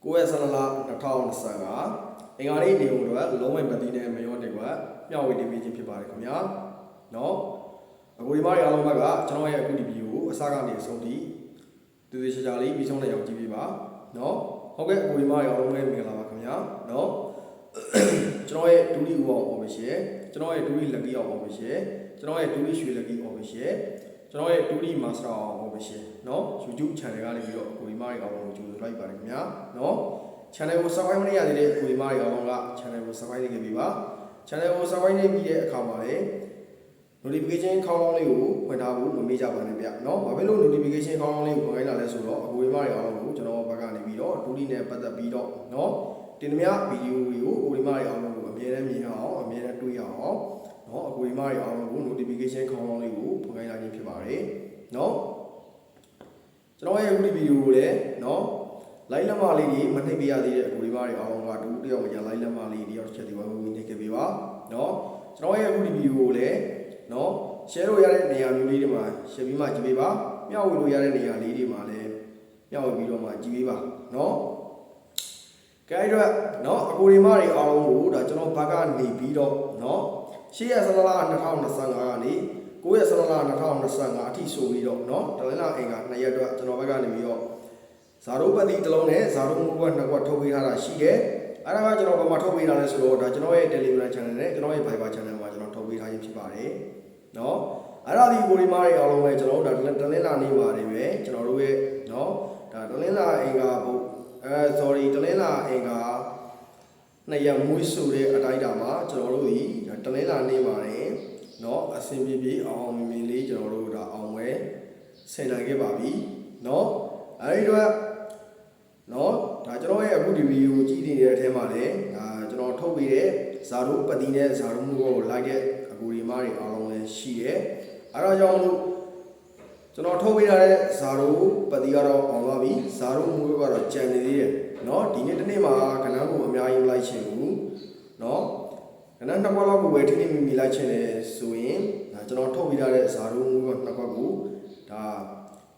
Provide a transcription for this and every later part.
9ရက်12လ2025အင်္ဂါနေ့နေုံတော့လုံးဝမတည်တဲ့မရောတဲ့ကွာမျှဝေတင်ပေးခြင်းဖြစ်ပါတယ်ခင်ဗျာနော်အခုဒီမှာအားလုံးဘက်ကကျွန်တော်ရဲ့အခုဒီဗီဒီယိုကိုအစကနေအဆုံးထိသူတွေရှာလေးပြီးဆုံးတဲ့အောင်ကြည့်ပေးပါနော်ဟုတ်ကဲ့အခုဒီမှာအားလုံးပဲမင်္ဂလာပါခင်ဗျာနော်ကျွန်တော်ရဲ့ဒူလီဦးအောင် official ကျွန်တော်ရဲ့ဒူလီလက်ကြီးအောင် official ကျွန်တော်ရဲ့ဒူလီရွှေလက်ကြီး official ကျွန်တော်ရဲ့ဒူလီ master အောင် official နော် YouTube channel ကနေပြီးတော့အခုဒီမှာအားလုံးကိုကြိုဆိုလိုက်ပါတယ်ခင်ဗျာနော် channel ကို subscribe မလုပ်ရသေးတဲ့အခုဒီမှာအားလုံးက channel ကို subscribe လုပ်ခဲ့ပြီးပါ channel ကို subscribe လုပ်ပြီးတဲ့အခါမှာလေ notification ခေါင်းလောင်းလေးကိုဖွင့်ထားဖို့မမေ့ကြပါနဲ့ဗျနော်ဘာဖြစ်လို့ notification ခေါင်းလောင်းလေးကိုဖွင့်ခိုင်းလာလဲဆိုတော့အခုဒီမှာအားလုံးကိုကျွန်တော်ဘက်ကနေပြီးတော့ဒူလီနဲ့ပတ်သက်ပြီးတော့နော်တင်သမျှဗီဒီယိုတွေကိုအခုဒီမှာအားလုံးကိုအမြဲတမ်းမြင်အောင်အမြဲတမ်းတွေ့ရအောင်နော်အခုဒီမှာအားလုံးကို notification ခေါင်းလောင်းလေးကိုဖွင့်ခိုင်းလာခြင်းဖြစ်ပါတယ်နော်ကျွန်တော်ရဲ့အခုဒီဗီဒီယိုကိုလည်းနော် like လက်မလေးကြီးမနှိပ်ပေးရသေးတဲ့အခုဒီမှာအားလုံးကတူတယောက်မကြ like လက်မလေးတယောက်တစ်ချက်ဒီဝိုင်းဝန်းနေခဲ့ပေးပါနော်ကျွန်တော်ရဲ့အခုဒီဗီဒီယိုကိုလည်းနော် share လို့ရတဲ့နေရာမျိုးလေးတွေမှာ share ပြီးမှကြည့်ပေးပါမျှဝေလို့ရတဲ့နေရာလေးတွေမှာလည်းမျှဝေပြီးတော့မှကြည့်ပေးပါနော်ကဲအဲ့တော့နော်အခုဒီမှာတွေအားလုံးကိုဒါကျွန်တော်ဘက်ကနေပြီးတော့နော်8ရက်17လ2025ကနေ9ရက်17လ2025အထိဆိုပြီးတော့နော်တလင်းလာအင်္ဂါ2ရက်အတွက်ကျွန်တော်ဘက်ကနေပြီးတော့ဇာရုပ်ပတ်တိတစ်လုံးနဲ့ဇာရုပ်မူကွက်နှစ်ကွက်ထုတ်ပေးထားတာရှိတယ်အဲ့ဒါကကျွန်တော်ဘာမှထုတ်ပေးထားလဲဆိုတော့ဒါကျွန်တော်ရဲ့ Telegram channel နဲ့ကျွန်တော်ရဲ့ Viber channel မှာကျွန်တော်ထုတ်ပေးထားခြင်းဖြစ်ပါတယ်နော်အဲ့ဒါဒီကိုဒီမားတွေအားလုံးပဲကျွန်တော်တို့ဒါတလင်းလာနေပါတယ်ပဲကျွန်တော်တို့ရဲ့နော်ဒါတလင်းလာအင်္ဂါဘုတ်sorry တလင်းလာအင်္ဂါနှစ်ရက်မွေးဆိုတဲ့အတိုင်းတာမှာကျွန်တော်တို့ဒီတလင်းလာနေပါတယ်နော်အဆင်ပြေပြေအောင်မြင်လေးကျွန်တော်တို့ဒါအောင်ဝဲဆင်နိုင်ခဲ့ပါပြီနော်အဲဒီတော့နော်ဒါကျွန်တော်ရဲ့အခုဒီဗီဒီယိုကြည့်နေတဲ့အထဲမှာလည်းဒါကျွန်တော်ထုတ်ပေးတဲ့ဇာတို့ပတိနဲ့ဇာတို့မှုကိုလိုက်တဲ့အကူဒီမားတွေအားလုံးလည်းရှိတယ်အဲဒါကြောင့်လို့ကျွန်တော်ထုတ်ပေးထားတဲ့ဇာတို့ပတိကတော့အောင်သွားပြီဇာတို့မှုကတော့ကြံနေသေးတယ်နော်ဒီနေ့တစ်နေ့မှာခဏကိုအများကြီးလိုက်ချင်ဘူးနော်ခဏနှစ်ခွက်လောက်ကိုပဲထိထိမိမိလိုက်ချင်တယ်ဆိုရင်ဒါကျွန်တော်ထုတ်ပေးထားတဲ့ဇာတို့မှုကနှစ်ခွက်ကိုဒ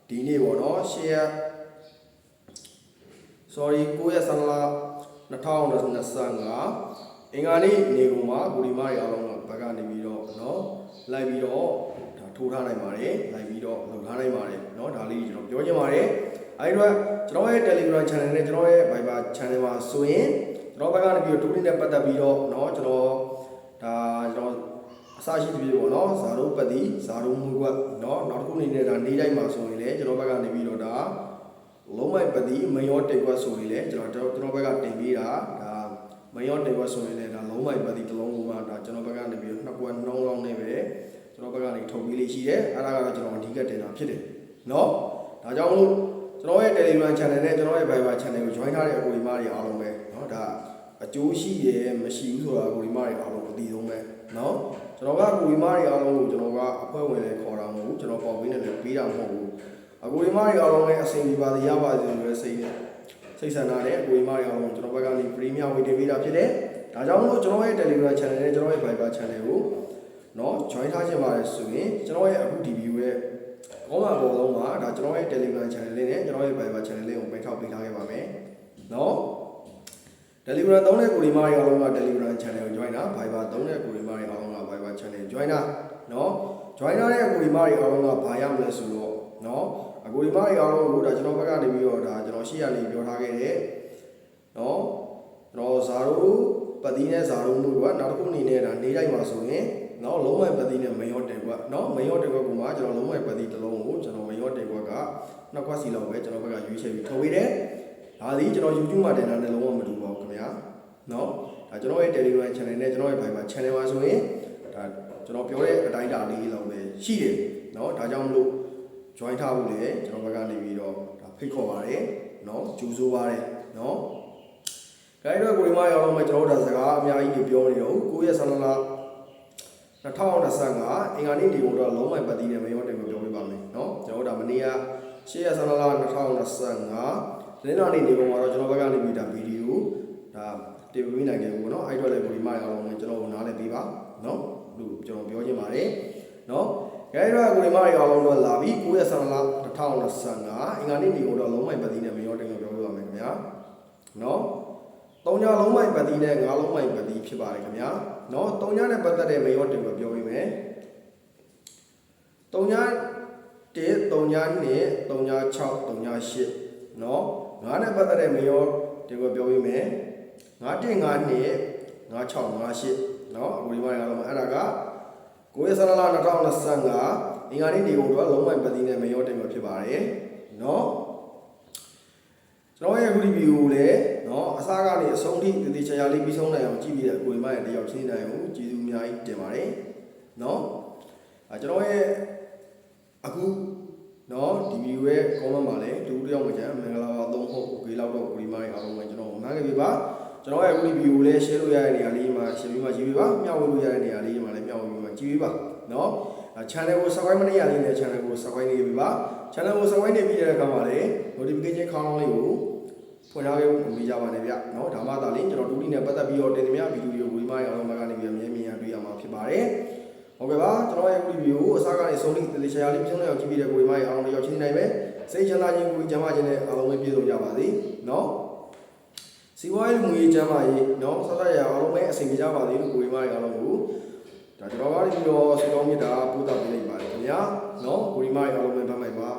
ါဒီနေ့ပေါ့နော်ရှေ့ရ sorry 9ရက်17လ2025အင်္ဂါနေ့နေကုန်မှာဂူဒီမားတွေအားလုံးကဘက်ကနေပြီးတော့နော်လိုက်ပြီးတော့ဒါထိုးထားနိုင်ပါတယ်လိုက်ပြီးတော့လုပ်ထားနိုင်ပါတယ်နော်ဒါလေးကျွန်တော်ပြောချင်ပါတယ်အဲဒီတော့ကျွန်တော်ရဲ့ Telegram channel နဲ့ကျွန်တော်ရဲ့ Viber channel မှာဆိုရင်ကျွန်တော်ဘက်ကနေပြီးတော့ဒူလီနဲ့ပတ်သက်ပြီးတော့နော်ကျွန်တော်ဒါကျွန်တော်အစရှိတပြေပေါ့နော်ဇာတို့ပတ်တိဇာတို့မူကွက်နော်နောက်တစ်ခုအနေနဲ့ဒါနေ့တိုင်းမှာဆိုရင်လည်းကျွန်တော်ဘက်ကနေပြီးတော့ဒါလုံးမိုက်ပတ်တိမယောတိတ်ကွက်ဆိုရင်လည်းကျွန်တော်ဘက်ကတင်ပေးတာဒါမယောတိတ်ကွက်ဆိုရင်လည်းဒါလုံးမိုက်ပတ်တိတစ်လုံးကဒါကျွန်တော်ဘက်ကနေပြီးတော့နှစ်ကွက်နှောင်းလောင်းနေပဲကျွန်တော်ဘက်ကနေထုတ်ပေးလေးရှိတယ်အဲ့ဒါကတော့ကျွန်တော်အဓိကတင်တာဖြစ်တယ်နော်ဒါကြောင့်မို့ကျွန်တော်ရဲ့ Telegram channel နဲ့ကျွန်တော်ရဲ့ Viber channel ကို join ထားတဲ့အကူဒီမားတွေအားလုံးပဲเนาะဒါအကျိုးရှိရမရှိဘူးဆိုတာအကူဒီမားတွေအားလုံးအသိဆုံးပဲเนาะကျွန်တော်ကအကူဒီမားတွေအားလုံးကိုကျွန်တော်ကအဖွဲဝင်လေးခေါ်တာမဟုတ်ဘူးကျွန်တော်ပေါက်ပေးနေတယ်ပေးတာမဟုတ်ဘူးအကူဒီမားတွေအားလုံးလည်းအဆင်ပြေပါစေရပါစေဆိုတဲ့စိတ်ဆန္ဒနဲ့အကူဒီမားတွေအားလုံးကျွန်တော်ဘက်ကနေ premium ဝေတင်ပေးတာဖြစ်တယ်ဒါကြောင့်မို့ကျွန်တော်ရဲ့ Telegram channel နဲ့ကျွန်တော်ရဲ့ Viber channel ကိုเนาะ join ထားခြင်းပါတယ်ဆိုရင်ကျွန်တော်ရဲ့အခုဒီ view ရဲ့ကောင်းပါပေါ်လုံးမှာဒါကျွန်တော်ရဲ့ Telegram channel လေးနဲ့ကျွန်တော်ရဲ့ Viber channel လေးကိုပိတ်ထောက်ပေးထားခဲ့ပါမယ်เนาะ Telegram သုံးတဲ့ကိုဒီမားတွေအားလုံးက Telegram channel ကို join တာ Viber သုံးတဲ့ကိုဒီမားတွေအားလုံးက Viber channel join တာเนาะ join ထားတဲ့ကိုဒီမားတွေအားလုံးကဘာရမလဲဆိုတော့เนาะအကိုဒီမားတွေအားလုံးကိုဒါကျွန်တော်ဘက်ကနေပြီးတော့ဒါကျွန်တော်ရှေ့ရလေးပြောထားခဲ့တဲ့เนาะကျွန်တော်ဇာတို့ပတိနဲ့ဇာတို့မှုကနောက်တစ်ခုအနေနဲ့ဒါနေတိုင်းမှာဆိုရင်နော်လုံးဝပတိနဲ့မယောတယ်ကွာနော်မယောတယ်ကွာကမှကျွန်တော်လုံးဝပတိတစ်လုံးကိုကျွန်တော်မယောတယ်ကွာကနှစ်ခွက်စီလောက်ပဲကျွန်တော်ဘက်ကရွေးချယ်ပြီးထုတ်ပေးတယ်ဒါသည်ကျွန်တော် YouTube မှာတင်တာနဲ့လုံးဝမတူပါဘူးခင်ဗျာနော်ဒါကျွန်တော်ရဲ့ Telegram channel နဲ့ကျွန်တော်ရဲ့ Viber channel မှာဆိုရင်ဒါကျွန်တော်ပြောတဲ့အတိုင်းတာလေးလောက်ပဲရှိတယ်နော်ဒါကြောင့်မလို့ join ထားဖို့လေကျွန်တော်ဘက်ကနေပြီးတော့ဒါဖိတ်ခေါ်ပါတယ်နော်ကြိုးဆိုပါတယ်နော်ဒါကြောင့်ကိုဒီမှာရောက်တော့မှကျွန်တော်တို့ဒါစကားအများကြီးပြောနေတော့9ရက်17လ2025အင်္ဂါနေ့ဒီကိုတော့လုံးဝပတ်တိနဲ့မရောတယ်ကိုပြောပြပါမယ်เนาะကျွန်တော်တို့ဒါမနေ့က8ရက်17လ2025လင်းတော်နေ့ဒီကောင်ကတော့ကျွန်တော်ဘက်ကနေပြီးဒါဗီဒီယိုဒါတင်ပေးနိုင်ခဲ့ဘူးပေါ့เนาะအဲ့တော့လည်းကိုဒီမှာအောင်ကျွန်တော်တို့နားလည်ပေးပါเนาะလို့ကျွန်တော်ပြောချင်ပါတယ်เนาะအဲ့တော့ကိုဒီမှာအောင်တော့လာပြီ9ရက်17လ2025အင်္ဂါနေ့ဒီကိုတော့လုံးဝပတ်တိနဲ့မရောတယ်ကိုပြောပြပါမယ်ခင်ဗျာ နော်3ညလုံးမိုင်ပတ်တီးနဲ့9လုံးမိုင်ပတ်တီးဖြစ်ပါတယ်ခင်ဗျာနော်3ညနဲ့ပတ်သက်တဲ့မေရောတင်ကိုပြောပေးမယ်3ည1 3ည2 3ည6 3ည8နော်9နဲ့ပတ်သက်တဲ့မေရောတင်ကိုပြောပေးမယ်9 1 9 2 9 6 9 8နော်အခုဒီမှာရအောင်အဲ့ဒါက9ရက်17လ2025အင်္ဂါနေ့နေကုန်တော့လုံးမိုင်ပတ်တီးနဲ့မေရောတင်ကိုဖြစ်ပါတယ်နော်ကျွန်တော်ရဲ့အခုဒီဗီဒီယိုကိုလည်းနော်အစားကနေအဆုံးထိတည်တည်ချာချာလေးပြီးဆုံးနိုင်အောင်ကြည့်ပြီးတဲ့အကိုယ်မရဲ့တယောက်ချင်းနိုင်အောင်ကျေးဇူးအများကြီးတင်ပါတယ်နော်ကျွန်တော်ရဲ့အခုနော်ဒီဗီဒီယိုရဲ့ comment မှာလည်းတူတယောက်မှကျန်မင်္ဂလာပါသုံးဟုတ်โอเคလောက်တော့ကိုဒီမိုင်းအားလုံးပဲကျွန်တော်မှန်းခဲ့ပြီပါကျွန်တော်ရဲ့အခုဒီဗီဒီယိုကိုလည်း share လို့ရတဲ့နေရာလေးမှာ share ပြီးမှကြည့်ပေးပါမျှဝေလို့ရတဲ့နေရာလေးမှာလည်းမျှဝေပြီးမှကြည့်ပေးပါနော် channel ကို subscribe မလုပ်ရသေးတဲ့ channel ကို subscribe နေပြီပါ channel ကို subscribe နေပြီးတဲ့အခါမှာလည်း notification ခေါင်းလောင်းလေးကိုဖွင့်ထားပေးဖို့ပြီးကြပါနဲ့ဗျเนาะဒါမှသာလျှင်ကျွန်တော်ဒူတီနဲ့ပတ်သက်ပြီးတော့တင်ပြဗီဒီယိုကိုဒီမှာရအောင်ဘက်ကနေပြီးအမြဲမြင်ရတွေ့ရမှာဖြစ်ပါတယ်ဟုတ်ကဲ့ပါကျွန်တော်ရဲ့ဗီဒီယိုကိုအစားကနေဆုံးလိတေချာလေးပြောင်းလဲအောင်ကြည့်ပြီးတဲ့ကိုဒီမှာရအောင်ရောက်ချင်းနိုင်မယ်စိတ်ချမ်းသာခြင်းကိုကျမ်းမာခြင်းနဲ့အားလုံးပဲပြည့်စုံကြပါစေเนาะစီဝါရေးမူရေးကျမ်းမာရေးเนาะဆက်ဆက်ရအောင်အားလုံးပဲအဆင်ပြေကြပါစေလို့ကိုဒီမှာရအောင်ကိုဒါကျွန်တော်ကပြီးတော့ဆုတောင်းမြတ်တာပို့တာပေးလိုက်ပါတယ်ခင်ဗျာเนาะကိုဒီမှာရအောင်ပဲဗတ်မိုက်ပါ